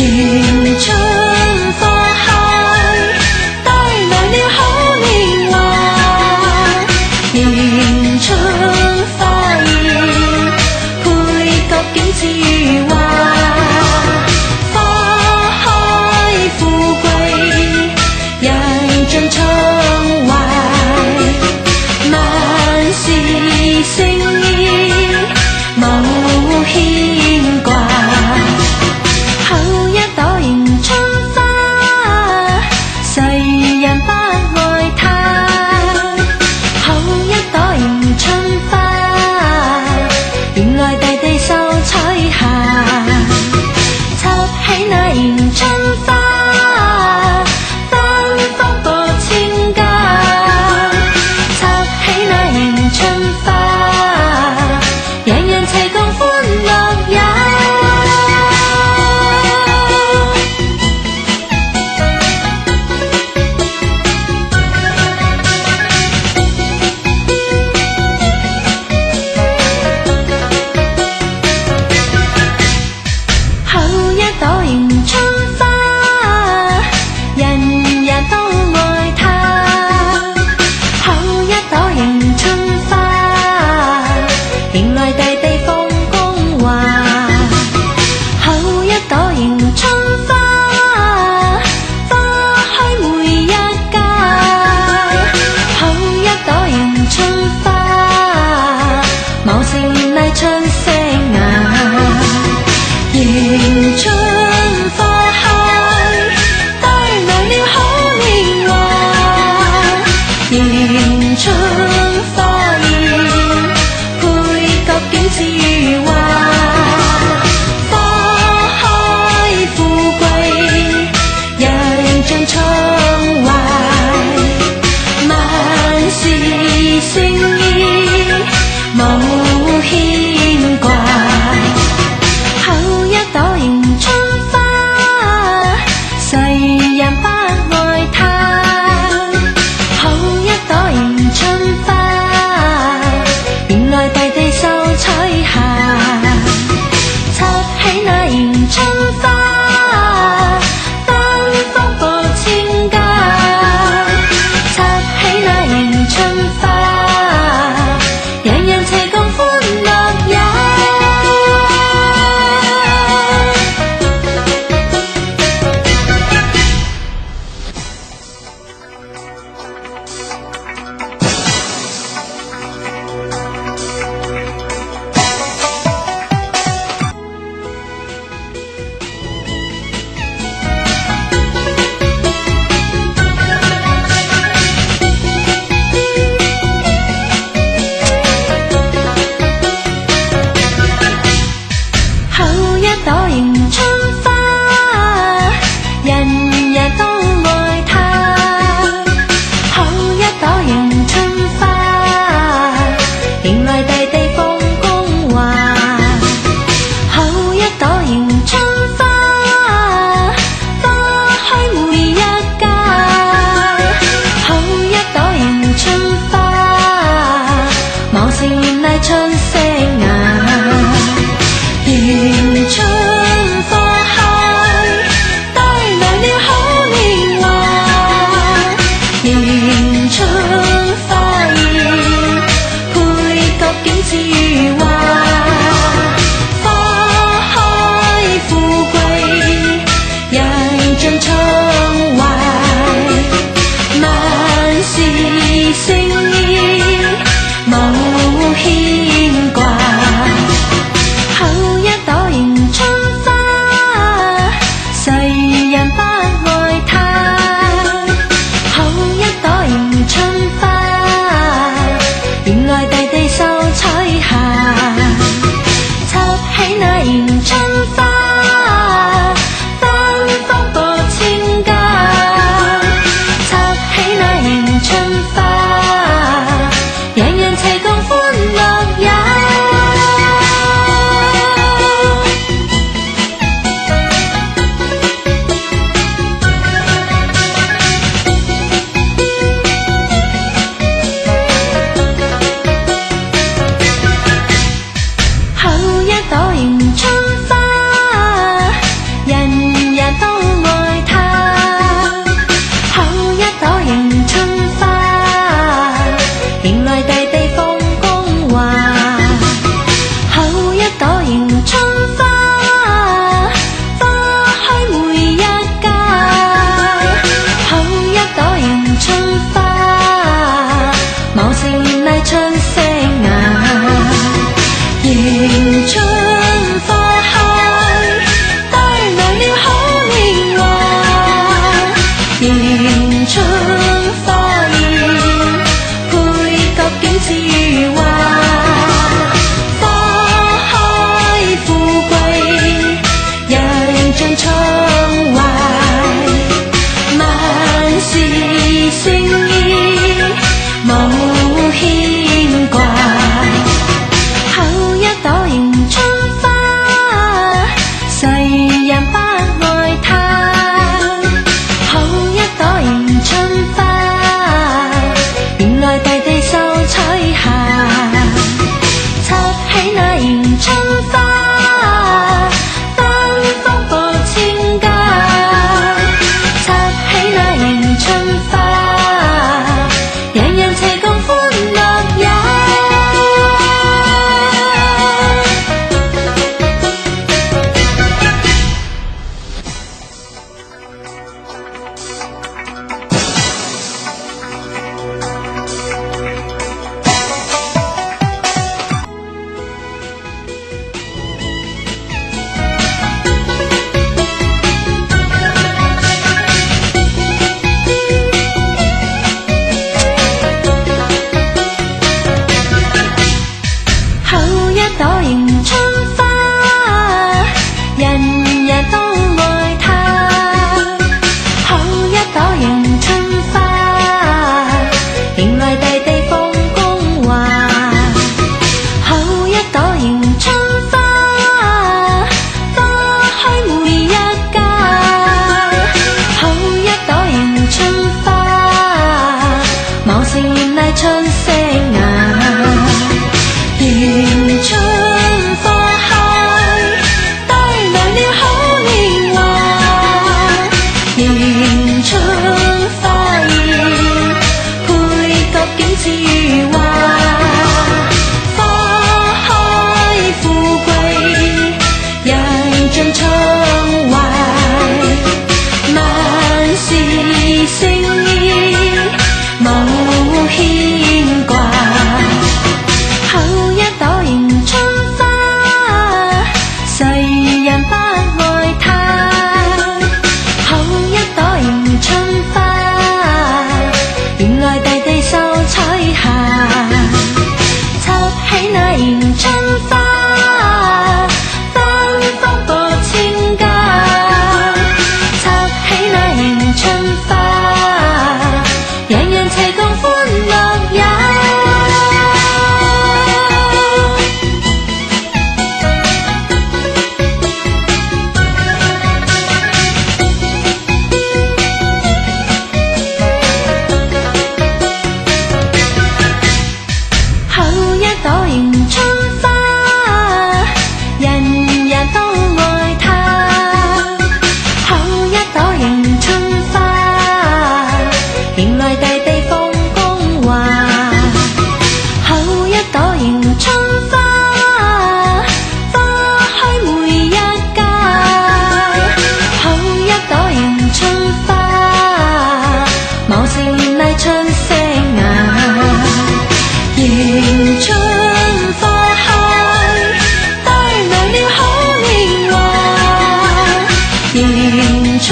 迎春花開，帶來了好年華。迎春花艷，配角景致如畫。花開富貴，人盡暢懷。萬事勝意，無牽掛。後一朵進暢懷，萬事勝意無牽掛。後一朵迎春花，世人不愛它。後一朵迎春花，原來大地秀彩霞。插起那迎春花，燈光播千家。插起那迎春花，人人齊共歡樂也。後一朵迎春花，人人都愛它。後一朵迎春花，迎來大地放光華。後一朵迎春花，花開每一家。後一朵迎春花，茂盛豔麗春色雅。迎春花開，帶來了好年華。迎春花現，配角景致如畫。花開富貴，人盡暢懷，萬事勝意無牽掛。後一朵迎春花，世人不愛它。後一朵迎春花，原來大地秀彩霞。插起那迎春花，燈光播千家。插起那迎春花，人人齊共歡樂也。後一朵迎春花，人人都愛它。後一朵迎春花，迎來大地放光華。後一朵迎春花，花開每一家。後一朵迎春花，茂盛豔麗春色雅。迎春花開，帶來了好年華。迎春